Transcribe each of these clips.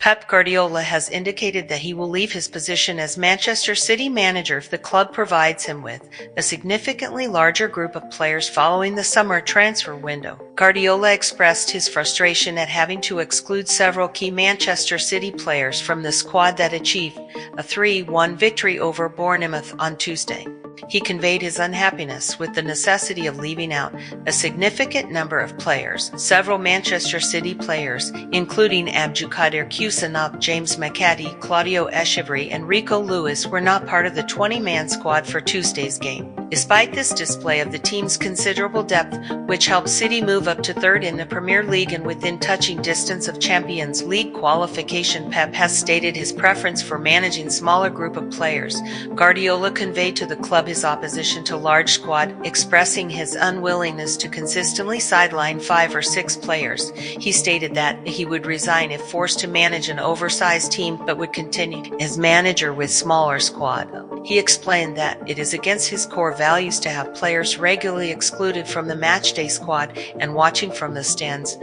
Pep Guardiola has indicated that he will leave his position as Manchester City manager if the club provides him with a significantly larger group of players following the summer transfer window. Guardiola expressed his frustration at having to exclude several key Manchester City players from the squad that achieved a 3-1 victory over Bournemouth on Tuesday. He conveyed his unhappiness with the necessity of leaving out a significant number of players. Several Manchester City players, including Abdulkadir Kusanov, James McAtee, Claudio Echeverri, and Rico Lewis, were not part of the 20-man squad for Tuesday's game. Despite this display of the team's considerable depth, which helped City move up to third in the Premier League and within touching distance of Champions League qualification, Pep has stated his preference for managing smaller group of players. Guardiola conveyed to the club his opposition to large squad, expressing his unwillingness to consistently sideline 5 or 6 players. He stated that he would resign if forced to manage an oversized team, but would continue as manager with smaller squad. He explained that it is against his core values to have players regularly excluded from the matchday squad and watching from the stands,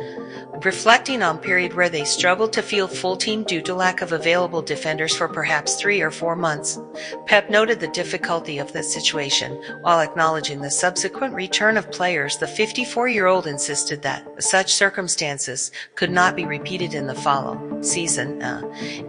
reflecting on period where they struggled to field full team due to lack of available defenders for perhaps 3 or 4 months. Pep noted the difficulty of the situation. While acknowledging the subsequent return of players, the 54-year-old insisted that such circumstances could not be repeated in the following season.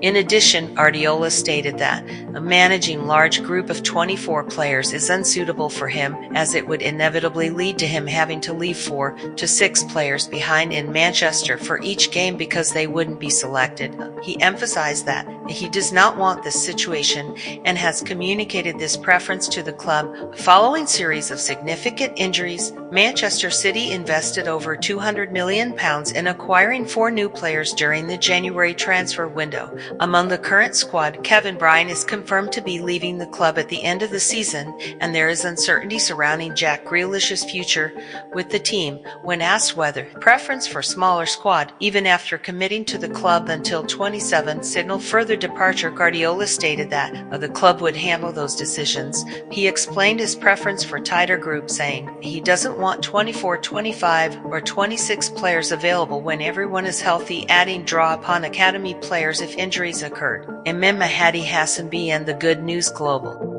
In addition, Guardiola stated that managing large group of 24 players is unsuitable for him, as it would inevitably lead to him having to leave 4 to 6 players behind in Manchester for each game because they wouldn't be selected. He emphasized that he does not want this situation and has communicated this preference to the club. Following series of significant injuries, Manchester City invested over £200 million in acquiring 4 new players during the January transfer window. Among the current squad, Kevin De Bruyne is confirmed to be leaving the club at the end of the season, and there is uncertainty surrounding Jack Grealish's future with the team. When asked whether preference for smaller squad, even after committing to the club until 27, signaled further departure, Guardiola stated that the club would handle those decisions. He explained his preference for tighter group, saying he doesn't want 24, 25, or 26 players available when everyone is healthy, adding draw upon academy players if injuries occurred. Imam Mahdi Hassan, BN, the Good News Global.